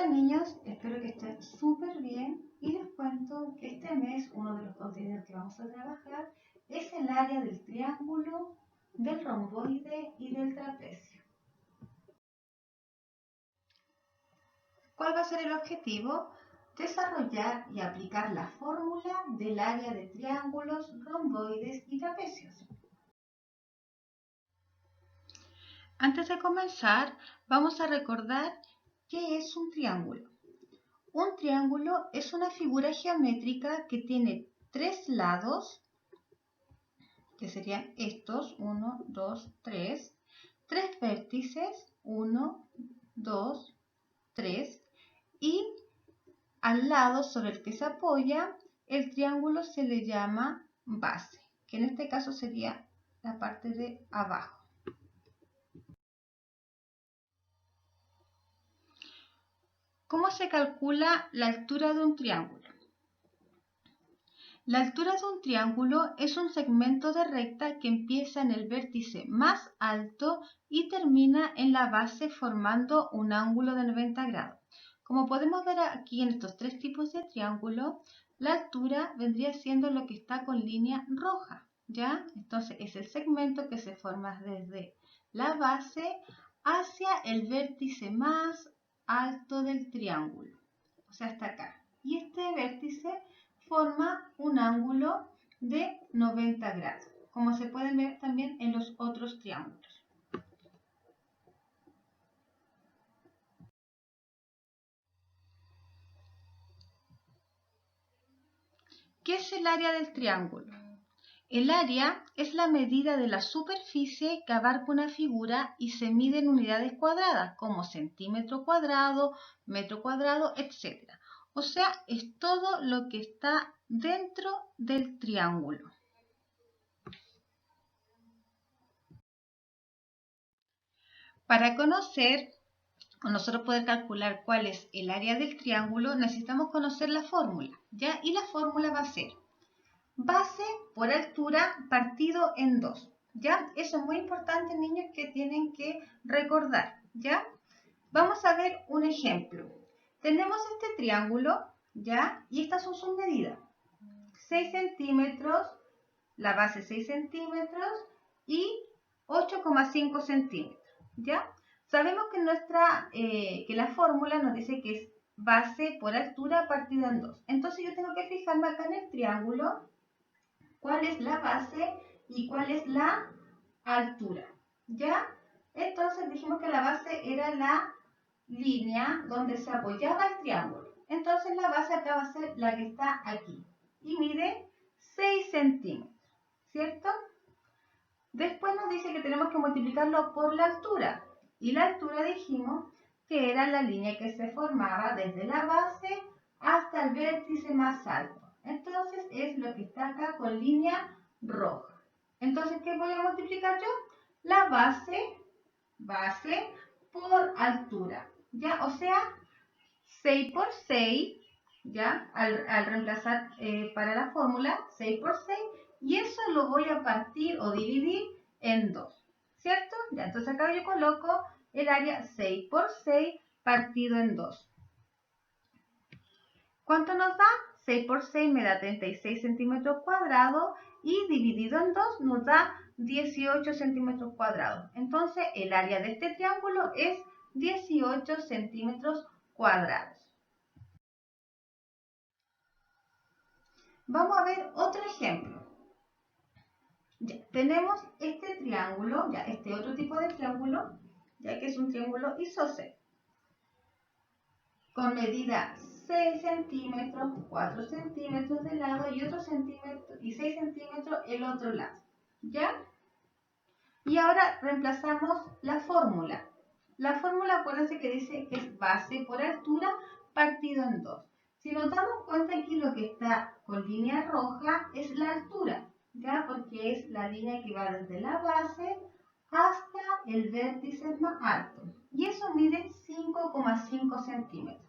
Hola niños, espero que estén súper bien y les cuento que este mes uno de los contenidos que vamos a trabajar es el área del triángulo, del romboide y del trapecio. ¿Cuál va a ser el objetivo? Desarrollar y aplicar la fórmula del área de triángulos, romboides y trapecios. Antes de comenzar, vamos a recordar qué es un triángulo. Un triángulo es una figura geométrica que tiene tres lados, que serían estos, 1, 2, 3, tres vértices, 1, 2, 3, y al lado sobre el que se apoya el triángulo se le llama base, que en este caso sería la parte de abajo. ¿Cómo se calcula la altura de un triángulo? La altura de un triángulo es un segmento de recta que empieza en el vértice más alto y termina en la base formando un ángulo de 90 grados. Como podemos ver aquí en estos tres tipos de triángulo, la altura vendría siendo lo que está con línea roja, ¿ya? Entonces es el segmento que se forma desde la base hacia el vértice más alto del triángulo, o sea, hasta acá. Y este vértice forma un ángulo de 90 grados, como se pueden ver también en los otros triángulos. ¿Qué es el área del triángulo? El área es la medida de la superficie que abarca una figura y se mide en unidades cuadradas, como centímetro cuadrado, metro cuadrado, etc. O sea, es todo lo que está dentro del triángulo. Para conocer o nosotros poder calcular cuál es el área del triángulo, necesitamos conocer la fórmula, ¿ya? Y la fórmula va a ser base por altura partido en 2, ¿ya? Eso es muy importante, niños, que tienen que recordar, ¿ya? Vamos a ver un ejemplo. Tenemos este triángulo, ¿ya? Y estas son sus medidas. 6 centímetros, la base 6 centímetros y 8,5 centímetros, ¿ya? Sabemos que, que la fórmula nos dice que es base por altura partida en 2. Entonces yo tengo que fijarme acá en el triángulo cuál es la base y cuál es la altura, ¿ya? Entonces dijimos que la base era la línea donde se apoyaba el triángulo. Entonces la base acá va a ser la que está aquí y mide 6 centímetros, ¿cierto? Después nos dice que tenemos que multiplicarlo por la altura. Y la altura dijimos que era la línea que se formaba desde la base hasta el vértice más alto. Entonces es lo que está acá con línea roja. Entonces, ¿qué voy a multiplicar yo? La base por altura. ¿Ya? O sea, 6 por 6, ¿ya? Al reemplazar para la fórmula, 6 por 6, y eso lo voy a partir o dividir en 2, ¿cierto? Ya, entonces acá yo coloco el área 6 por 6 partido en 2. ¿Cuánto nos da? 6 por 6 me da 36 centímetros cuadrados y dividido en 2 nos da 18 centímetros cuadrados. Entonces el área de este triángulo es 18 centímetros cuadrados. Vamos a ver otro ejemplo. Ya, tenemos este triángulo, ya este otro tipo de triángulo, ya que es un triángulo isósceles, con medida 6 centímetros, 4 centímetros de lado y otro centímetro y 6 centímetros el otro lado, ¿ya? Y ahora reemplazamos la fórmula. La fórmula, acuérdense que dice que es base por altura partido en 2. Si nos damos cuenta aquí lo que está con línea roja es la altura, ¿ya? Porque es la línea que va desde la base hasta el vértice más alto. Y eso mide 5,5 centímetros.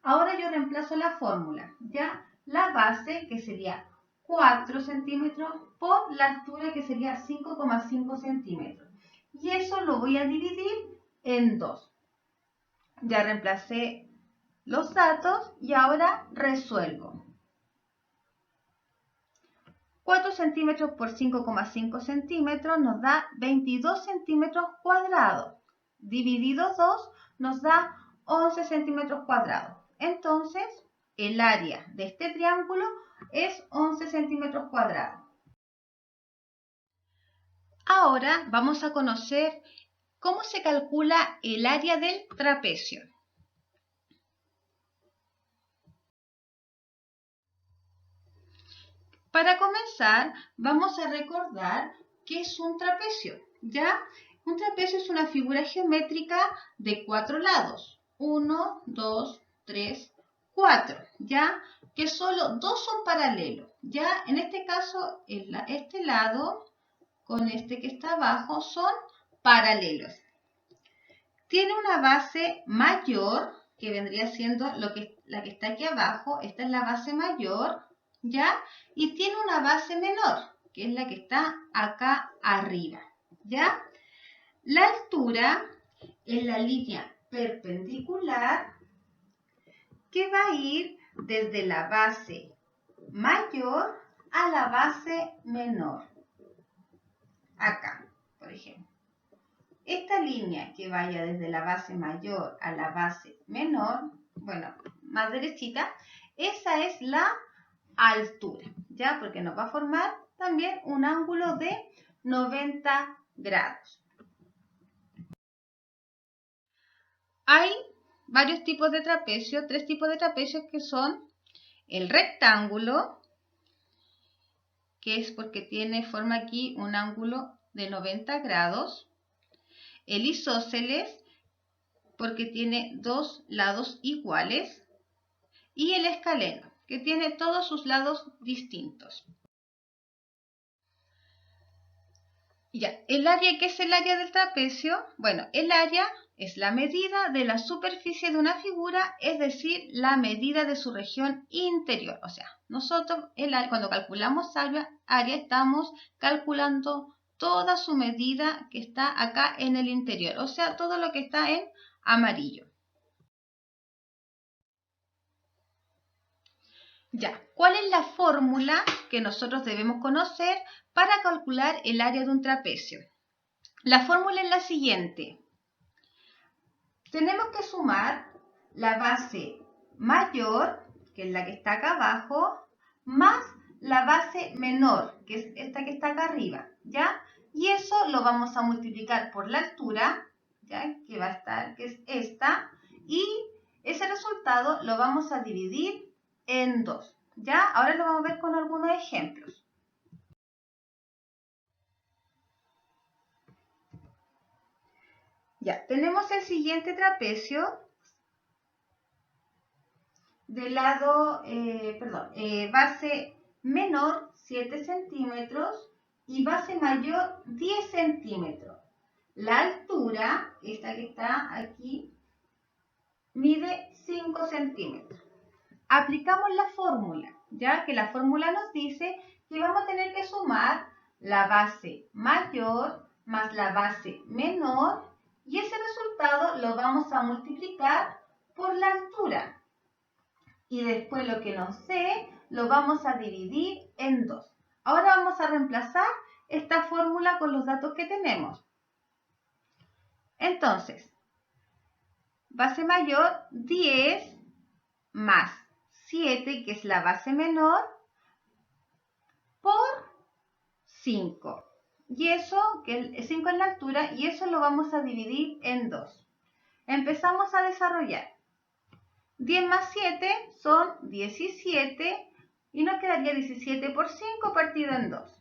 Ahora yo reemplazo la fórmula, ¿ya? La base, que sería 4 centímetros, por la altura, que sería 5,5 centímetros. Y eso lo voy a dividir en 2. Ya reemplacé los datos y ahora resuelvo. 4 centímetros por 5,5 centímetros nos da 22 centímetros cuadrados. Dividido 2 nos da 11 centímetros cuadrados. Entonces, el área de este triángulo es 11 centímetros cuadrados. Ahora vamos a conocer cómo se calcula el área del trapecio. Para comenzar, vamos a recordar qué es un trapecio, ¿ya? Un trapecio es una figura geométrica de 4 lados. 1, 2, 3, 4, ¿ya? Que solo 2 son paralelos, ¿ya? En este caso, este lado con este que está abajo son paralelos. Tiene una base mayor, que vendría siendo la que está aquí abajo. Esta es la base mayor, ¿ya? Y tiene una base menor, que es la que está acá arriba, ¿ya? La altura es la línea perpendicular que va a ir desde la base mayor a la base menor. Acá, por ejemplo. Esta línea que vaya desde la base mayor a la base menor, bueno, más derechita, esa es la altura, ¿ya? Porque nos va a formar también un ángulo de 90 grados. Hay varios tipos de trapecio, 3 tipos de trapecios que son el rectángulo, que es porque forma aquí un ángulo de 90 grados, el isósceles, porque tiene 2 lados iguales, y el escaleno, que tiene todos sus lados distintos. Ya, el área, ¿qué es el área del trapecio? Bueno, el área es la medida de la superficie de una figura, es decir, la medida de su región interior. O sea, nosotros cuando calculamos área estamos calculando toda su medida que está acá en el interior, o sea, todo lo que está en amarillo. Ya, ¿cuál es la fórmula que nosotros debemos conocer para calcular el área de un trapecio? La fórmula es la siguiente. Tenemos que sumar la base mayor, que es la que está acá abajo, más la base menor, que es esta que está acá arriba, ¿ya? Y eso lo vamos a multiplicar por la altura, ¿ya? Que va a estar, que es esta, y ese resultado lo vamos a dividir en 2, ¿ya? Ahora lo vamos a ver con algunos ejemplos. Ya, tenemos el siguiente trapecio del lado, base menor 7 centímetros y base mayor 10 centímetros. La altura, esta que está aquí, mide 5 centímetros. Aplicamos la fórmula, ya que la fórmula nos dice que vamos a tener que sumar la base mayor más la base menor y ese resultado lo vamos a multiplicar por la altura. Y después lo que nos dé lo vamos a dividir en 2. Ahora vamos a reemplazar esta fórmula con los datos que tenemos. Entonces, base mayor 10 más 7, que es la base menor, por 5. Y eso, que el 5 es la altura, y eso lo vamos a dividir en 2. Empezamos a desarrollar. 10 más 7 son 17 y nos quedaría 17 por 5 partido en 2.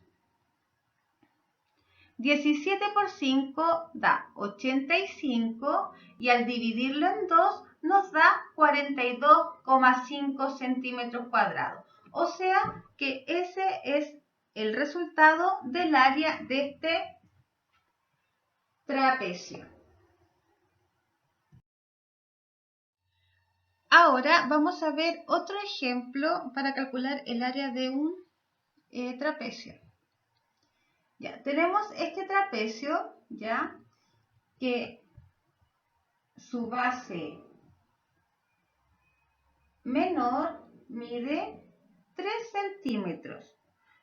17 por 5 da 85 y al dividirlo en 2 nos da 42,5 centímetros cuadrados. O sea que ese es el resultado del área de este trapecio. Ahora vamos a ver otro ejemplo para calcular el área de un trapecio. Ya, tenemos este trapecio, ya, que su base menor mide 3 centímetros.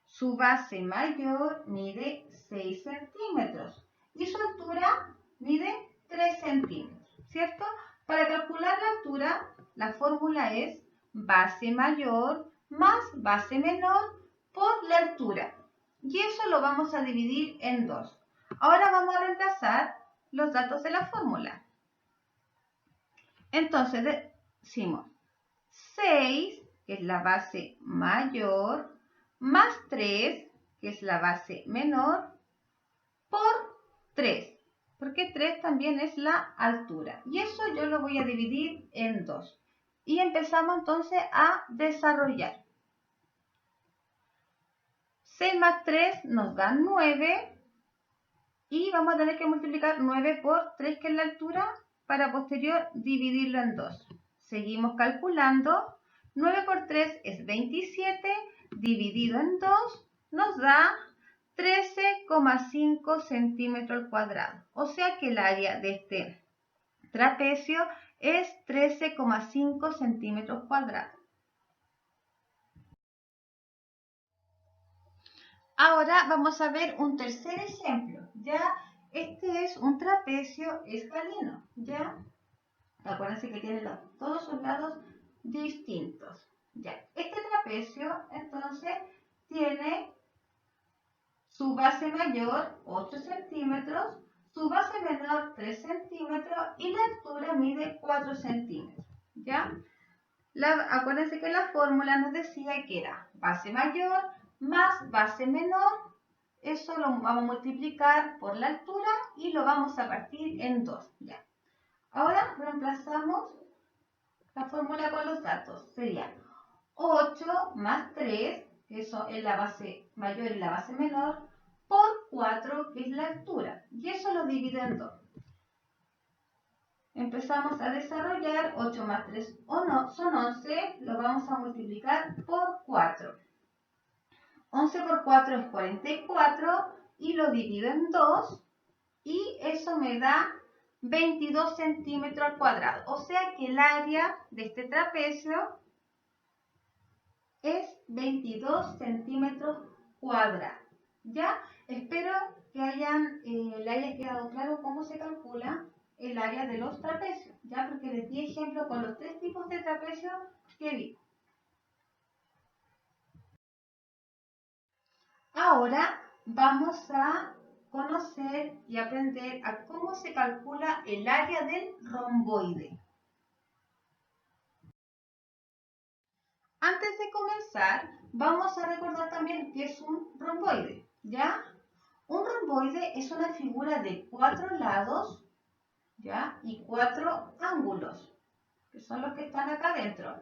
Su base mayor mide 6 centímetros. Y su altura mide 3 centímetros, ¿cierto? Para calcular la altura, la fórmula es base mayor más base menor por la altura. Y eso lo vamos a dividir en 2. Ahora vamos a reemplazar los datos de la fórmula. Entonces decimos 6, que es la base mayor, más 3, que es la base menor, por 3, porque 3 también es la altura. Y eso yo lo voy a dividir en 2. Y empezamos entonces a desarrollar. 6 más 3 nos da 9. Y vamos a tener que multiplicar 9 por 3, que es la altura, para posterior dividirlo en 2. Seguimos calculando. 9 por 3 es 27, dividido en 2 nos da 13,5 centímetros al cuadrado. O sea que el área de este trapecio es 13,5 centímetros cuadrados. Ahora vamos a ver un tercer ejemplo. Ya, este es un trapecio escaleno. Ya, acuérdense que tiene todos sus lados distintos. Ya, este trapecio entonces tiene su base mayor 8 centímetros, su base menor 3 centímetros y la altura mide 4 centímetros. ¿Ya? Acuérdense que la fórmula nos decía que era base mayor más base menor. Eso lo vamos a multiplicar por la altura y lo vamos a partir en 2. ¿Ya? Ahora reemplazamos la fórmula con los datos. Sería 8 más 3, que eso es la base mayor y la base menor, por 4, que es la altura. Y eso lo divido en 2. Empezamos a desarrollar. 8 más 3 son 11. Lo vamos a multiplicar por 4. 11 por 4 es 44. Y lo divido en 2. Y eso me da 22 centímetros al cuadrado. O sea que el área de este trapecio es 22 centímetros cuadrados. ¿Ya? Espero que le haya quedado claro cómo se calcula el área de los trapecios. ¿Ya? Porque les di ejemplo con los 3 tipos de trapecios que vi. Ahora vamos a conocer y aprender a cómo se calcula el área del romboide. Antes de comenzar, vamos a recordar también qué es un romboide, ¿ya? Un romboide es una figura de 4 lados, ¿ya? Y 4 ángulos, que son los que están acá adentro,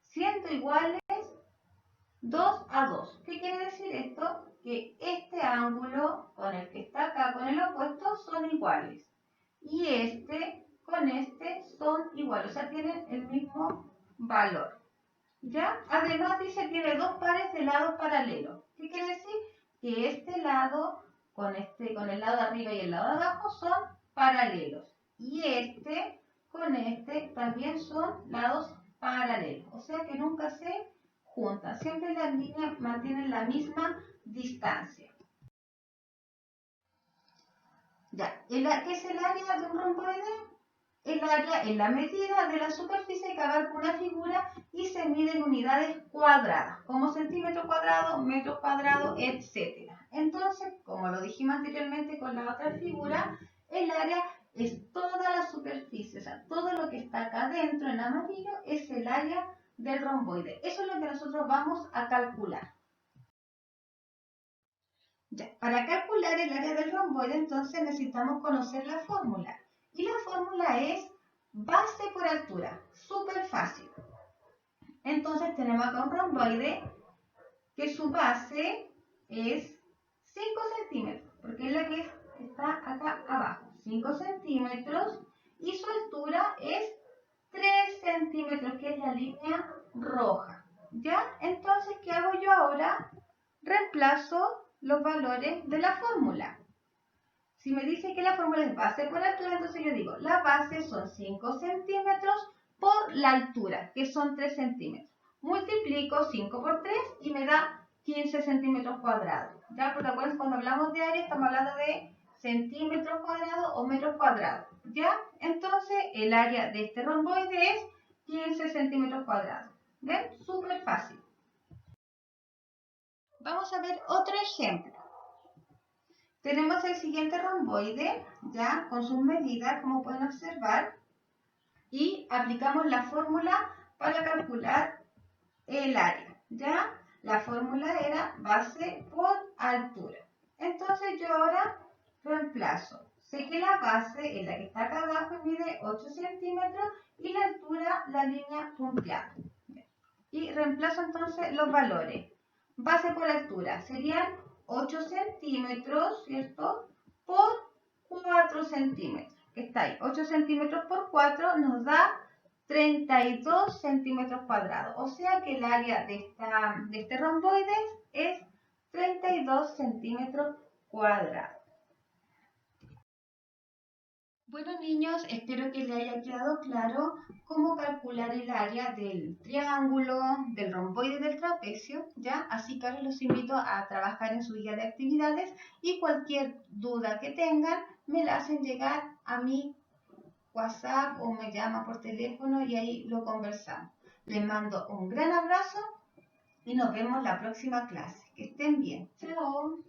siendo iguales 2 a 2. ¿Qué quiere decir esto? Que este ángulo con el que está acá, con el opuesto, son iguales. Y este con este son iguales, o sea, tienen el mismo valor. ¿Ya? Además dice que tiene 2 pares de lados paralelos. ¿Qué quiere decir? Que este lado con el lado de arriba y el lado de abajo son paralelos. Y este con este también son lados paralelos. O sea que nunca se juntan. Siempre las líneas mantienen la misma distancia. Ya. ¿Qué es el área de un romboide? El área es la medida de la superficie que abarca una figura y se mide en unidades cuadradas, como centímetro cuadrado, metro cuadrado, etc. Entonces, como lo dijimos anteriormente con la otra figura, el área es toda la superficie, o sea, todo lo que está acá adentro en amarillo es el área del romboide. Eso es lo que nosotros vamos a calcular. Ya, para calcular el área del romboide, entonces necesitamos conocer la fórmula. Y la fórmula es base por altura. Súper fácil. Entonces tenemos acá un romboide que su base es 5 centímetros, porque es la que está acá abajo. 5 centímetros y su altura es 3 centímetros, que es la línea roja. ¿Ya? Entonces, ¿qué hago yo ahora? Reemplazo los valores de la fórmula. Si me dice que la fórmula es base por altura, entonces yo digo, la base son 5 centímetros por la altura, que son 3 centímetros. Multiplico 5 por 3 y me da 15 centímetros cuadrados. ¿Ya? Porque acuérdense, cuando hablamos de área estamos hablando de centímetros cuadrados o metros cuadrados. ¿Ya? Entonces el área de este romboide es 15 centímetros cuadrados. ¿Ven? Súper fácil. Vamos a ver otro ejemplo. Tenemos el siguiente romboide, ya con sus medidas, como pueden observar, y aplicamos la fórmula para calcular el área, ¿ya? La fórmula era base por altura. Entonces yo ahora reemplazo. Sé que la base es la que está acá abajo y mide 8 centímetros y la altura la línea punteada. Y reemplazo entonces los valores. Base por altura serían 8 centímetros, ¿cierto? Por 4 centímetros, que está ahí. 8 centímetros por 4 nos da 32 centímetros cuadrados. O sea que el área de este romboide es 32 centímetros cuadrados. Bueno, niños, espero que les haya quedado claro cómo calcular el área del triángulo, del romboide y del trapecio, ¿ya? Así que ahora los invito a trabajar en su guía de actividades y cualquier duda que tengan me la hacen llegar a mi WhatsApp o me llaman por teléfono y ahí lo conversamos. Les mando un gran abrazo y nos vemos la próxima clase. Que estén bien. Chao.